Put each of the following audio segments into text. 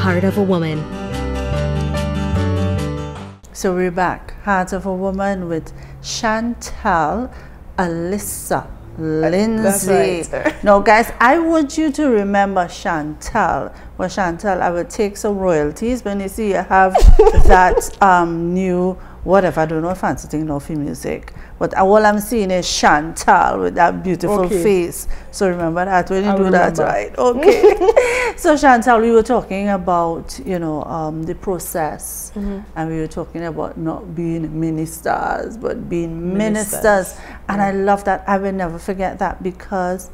Heart of a Woman. So we're back. Heart of a Woman with Chantal, Alyssa, Lindsay. That's right. Now, guys, I want you to remember Chantal. Well, Chantal, I will take some royalties when you see you have that new, whatever, I don't know, fancy thing, no, for music. But all I'm seeing is Chantal with that beautiful face. So remember that when you do that, right? Okay. So Chantal, we were talking about, you know, the process. And we were talking about not being ministers, but being ministers. And I love that. I will never forget that, because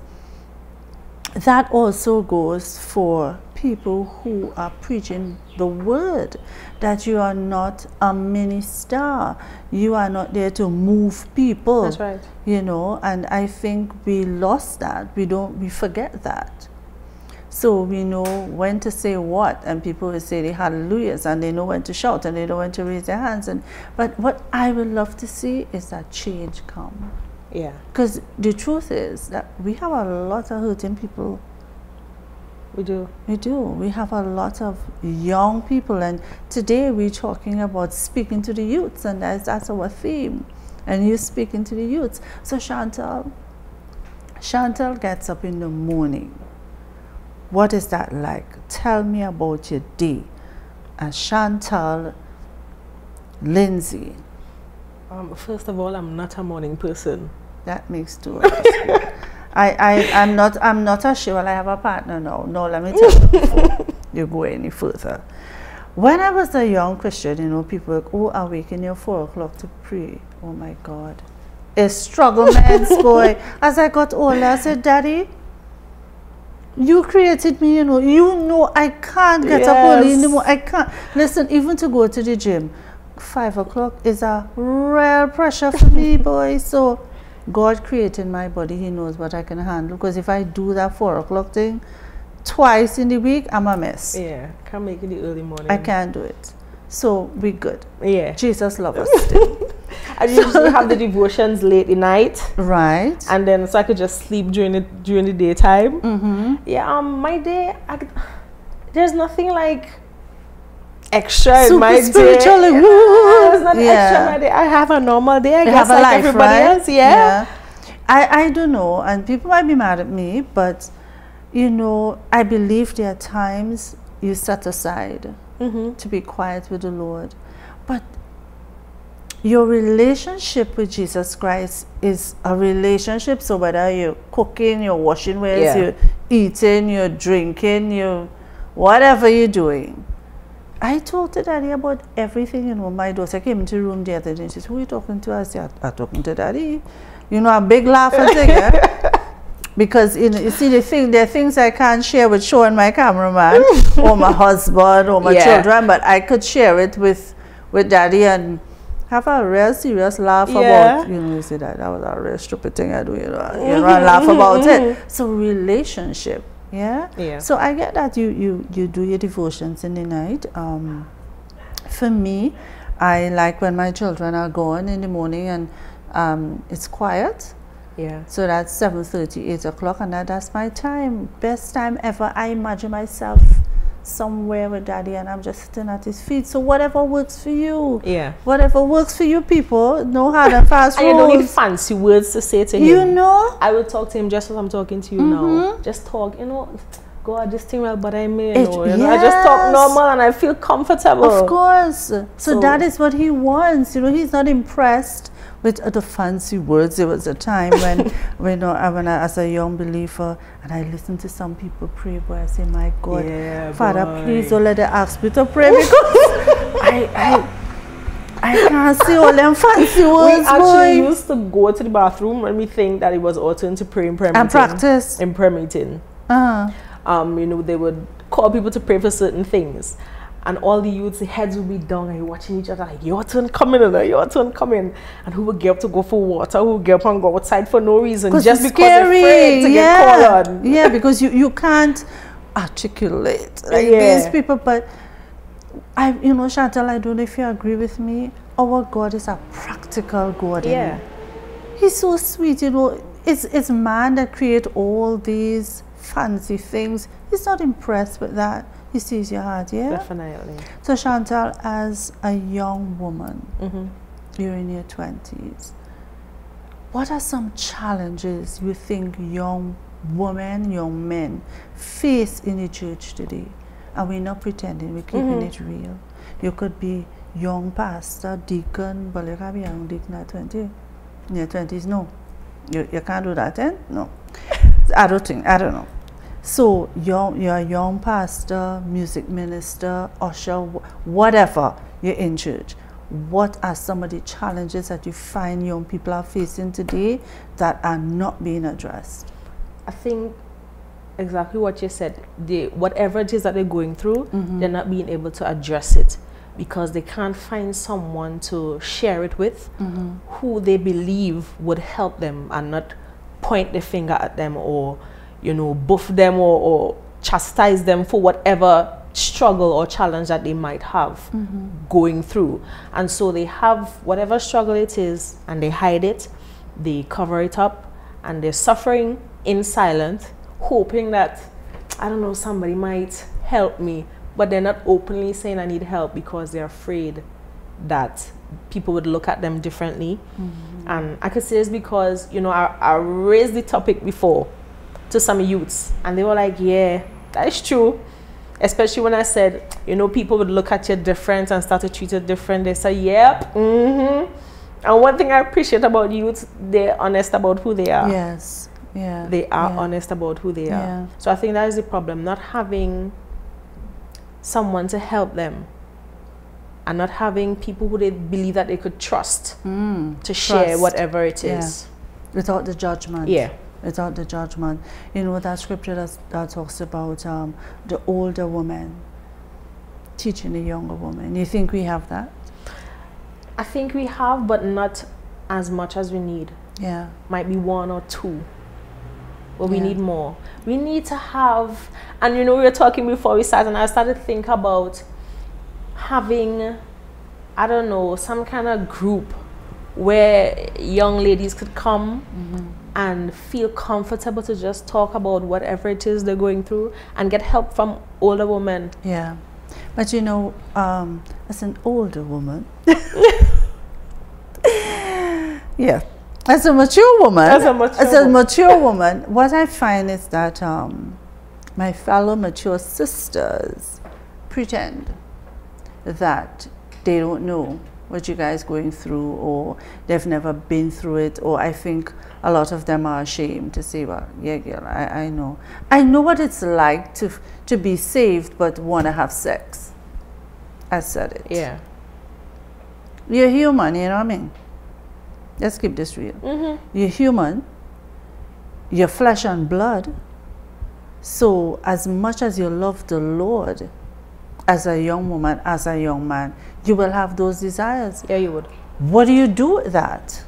that also goes for people who are preaching the word, that you are not a minister. You are not there to move people. That's right. You know, and I think we lost that. We forget that. So we know when to say what, and people will say the hallelujahs, and they know when to shout, and they know when to raise their hands. But what I would love to see is that change come. Yeah. Because the truth is that we have a lot of hurting people. We do. We do. We have a lot of young people, and today we're talking about speaking to the youths, and that's our theme. And you're speaking to the youths. So Chantal gets up in the morning. What is that like? Tell me about your day. And Chantal, Lindsay. First of all, I'm not a morning person. That makes two of us. I'm not ashamed. Well, I have a partner now. No, let me tell you before you go any further. When I was a young Christian, you know, people were like, oh, awaken your 4 o'clock to pray. Oh my God. A struggle, man's boy. As I got older, I said, Daddy, you created me, you know I can't get up early anymore. I can't. Listen, even to go to the gym, 5 o'clock is a real pressure for me, boy. So God created my body. He knows what I can handle. Because if I do that 4 o'clock thing twice in the week, I'm a mess. Yeah, can't make it the early morning. I can't do it. So we good. Yeah. Jesus loves us still. I usually have the devotions late at night. Right. And then so I could just sleep during the daytime. Yeah, my day, there's nothing like extra in my day. There's nothing extra in my day. I have a normal day, I guess, like everybody else. Yeah. I don't know, and people might be mad at me, but you know, I believe there are times you set aside to be quiet with the Lord. But your relationship with Jesus Christ is a relationship. So whether you're cooking, you're washing wares, you're eating, you're drinking, you whatever you're doing. I talked to Daddy about everything. You know, my daughter came into the room the other day and she said, who are you talking to? I said, I'm talking to Daddy. You know, a big laugh and thing, because you see, there are things I can't share with Shorn, my cameraman, or my husband, or my children, but I could share it with Daddy and have a real serious laugh about, you know, you see that was a real stupid thing I do, you know, and laugh about it. So relationship, so I get that you do your devotions in the night. For me, I like when my children are gone in the morning and it's quiet. So that's 7:30, 8 o'clock, and that's my time. Best time ever. I imagine myself somewhere with Daddy and I'm just sitting at his feet. So whatever works for you. Whatever works for you, people. No hard and fast rules. And you don't need fancy words to say to him. You know? I will talk to him just as I'm talking to you now. Just talk, you know. God, this thing will bother me, you know. I just talk normal and I feel comfortable. Of course. So that is what he wants. You know, he's not impressed with the fancy words. There was a time when I, as a young believer, and I listened to some people pray, boy, I say, my God, Father, please don't let them ask me to pray, because I can't see all them fancy words. We actually used to go to the bathroom when we think that it was our turn to pray in prayer meeting. And practice. In prayer meeting. You know, they would call people to pray for certain things. And all the youths, the heads would be down and watching each other like, your turn coming, your turn coming. And who would get up to go for water, who would get up and go outside for no reason, just because they're afraid to get called on. Yeah, because you can't articulate like these people. But you know, Chantal, I don't know if you agree with me. Our God is a practical God. He's so sweet, you know. It's man that create all these fancy things. He's not impressed with that. He sees your heart, yeah? Definitely. So Chantal, as a young woman, you're in your 20s, what are some challenges you think young women, young men face in the church today? And we're not pretending, we're keeping it real. You could be young pastor, deacon, but you can't be a young deacon at 20. In your 20s, no. You can't do that, eh? No. I don't know. So you're a young pastor, music minister, usher, whatever you're in church. What are some of the challenges that you find young people are facing today that are not being addressed? I think exactly what you said. Whatever it is that they're going through, they're not being able to address it because they can't find someone to share it with who they believe would help them and not point the finger at them or, you know, buff them or chastise them for whatever struggle or challenge that they might have going through. And so they have whatever struggle it is and they hide it, they cover it up, and they're suffering in silence, hoping that, I don't know, somebody might help me, but they're not openly saying I need help because they're afraid that people would look at them differently. And I could say this because, you know, I raised the topic before to some youths and they were like, yeah, that is true. Especially when I said, you know, people would look at you different and start to treat you different. They say, yep, And one thing I appreciate about youths, they're honest about who they are. Yes, yeah. They are honest about who they are. So I think that is the problem, not having someone to help them and not having people who they believe that they could trust to share whatever it is. Without the judgment. Yeah. Without the judgment. You know, that scripture that talks about the older woman teaching the younger woman. You think we have that? I think we have, but not as much as we need. Yeah. Might be one or two. But we need more. We need to have, and you know, we were talking before we started, and I started to think about having, I don't know, some kind of group where young ladies could come and feel comfortable to just talk about whatever it is they're going through and get help from older women. Yeah. But you know, as an older woman, as a mature woman, what I find is that my fellow mature sisters pretend that they don't know what you guys going through, or they've never been through it, or I think a lot of them are ashamed to say, well, yeah, girl, I know what it's like to be saved but want to have sex. I said it. Yeah. You're human, you know what I mean? Let's keep this real. You're human. You're flesh and blood. So as much as you love the Lord, as a young woman, as a young man, you will have those desires. Yeah, you would. What do you do with that?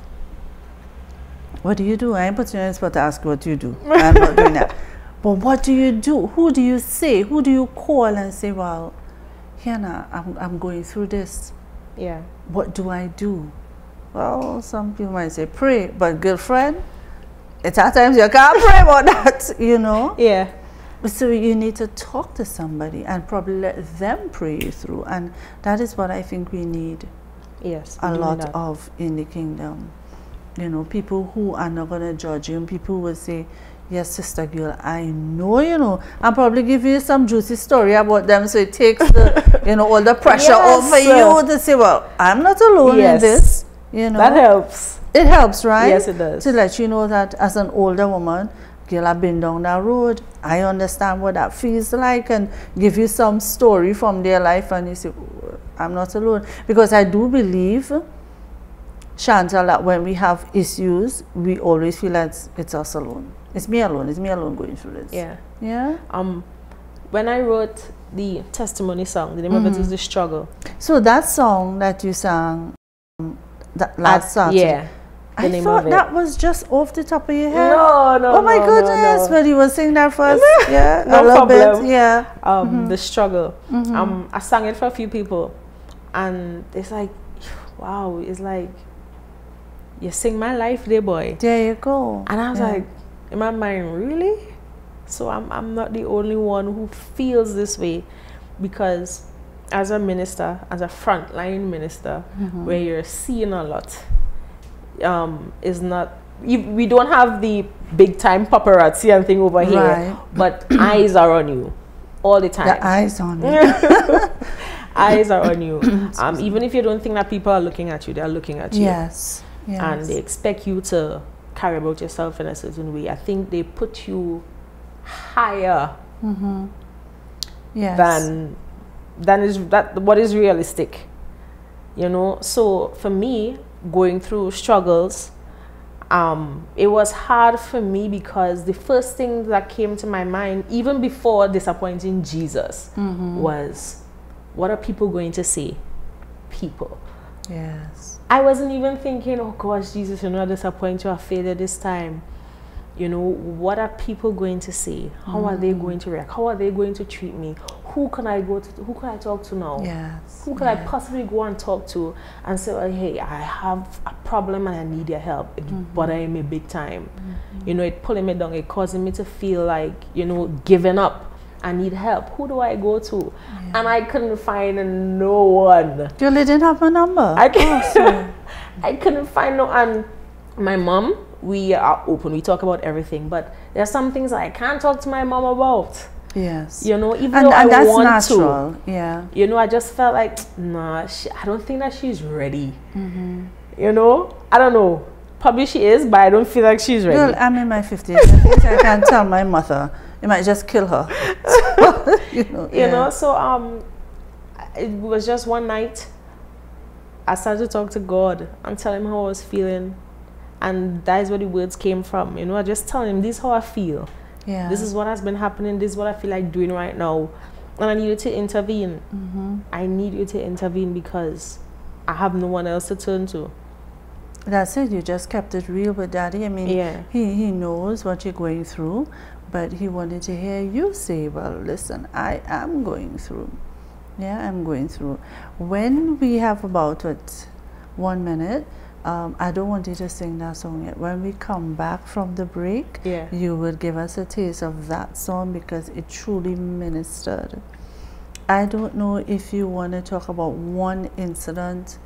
What do you do? I ain't putting you on the spot to ask you what you do. I'm not doing that. But what do you do? Who do you say? Who do you call and say, well, Hannah, I'm going through this. Yeah. What do I do? Well, some people might say pray, but girlfriend, it's at times you can't pray about that, you know? Yeah. So you need to talk to somebody and probably let them pray you through. And that is what I think we need. Yes. A lot of in the kingdom. You know, people who are not going to judge you, and people who will say, yes, sister girl, I know, you know, and probably give you some juicy story about them, so it takes the, you know, all the pressure off for you to say, well, I'm not alone in this, you know. That helps. It helps, right? Yes, it does. To let you know that as an older woman, girl, I've been down that road, I understand what that feels like, and give you some story from their life, and you say, I'm not alone. Because I do believe, Chantal, that when we have issues, we always feel like it's us alone. It's me alone going through this. Yeah. Yeah? When I wrote the testimony song, the name of it is The Struggle. So that song that you sang that last Saturday, yeah, I thought that was just off the top of your head. No, oh my goodness, but you were singing that first. Yeah, no a little problem. bit. Yeah. The Struggle. I sang it for a few people, and it's like, wow, it's like, you sing my life there, boy. There you go. And I was like, in my mind, really? So I'm not the only one who feels this way. because as a minister, as a frontline minister, where you're seeing a lot, is not, we don't have the big time paparazzi and thing over here, but eyes are on you all the time. The eyes on you. Eyes are on you. Even if you don't think that people are looking at you, they're looking at you. Yes. And they expect you to carry about yourself in a certain way. I think they put you higher than what is realistic, you know. So for me, going through struggles, it was hard for me because the first thing that came to my mind, even before disappointing Jesus, was, what are people going to say? People. Yes. I wasn't even thinking, oh gosh, Jesus, you know, I disappoint you, I failed this time. You know, what are people going to say? How are they going to react? How are they going to treat me? Who can I go to? Who can I talk to now? Yes. Who can I possibly go and talk to and say, oh, hey, I have a problem and I need your help. It's bothering me big time. You know, it pulling me down. It causing me to feel like, you know, giving up. I need help. Who do I go to? And I couldn't find no one. You didn't have my number? I couldn't find no. And my mom, we are open. We talk about everything. But there's some things I can't talk to my mom about. Yes. You know, even though I that's want natural. to. Yeah. You know, I just felt like, nah, I don't think that she's ready. You know? I don't know. Probably she is, but I don't feel like she's ready. Well, I'm in my 50s. I think I can't tell my mother. It might just kill her. you know, so it was just one night I started to talk to God and tell him how I was feeling. And that is where the words came from. You know, I just tell him, this is how I feel. Yeah. This is what has been happening. This is what I feel like doing right now. And I need you to intervene. I need you to intervene because I have no one else to turn to. That's it. You just kept it real with Daddy. I mean, he knows what you're going through, but he wanted to hear you say, well, listen, I am going through. Yeah, I'm going through. When we have about 1 minute, I don't want you to sing that song yet. When we come back from the break, you will give us a taste of that song because it truly ministered. I don't know if you want to talk about one incident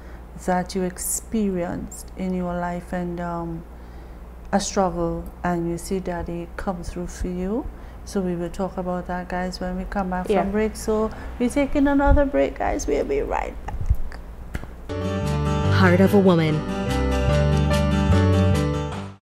that you experienced in your life and a struggle and you see Daddy come through for you. So we will talk about that, guys, when we come back from break. So we're taking another break, guys. We'll be right back. Heart of a Woman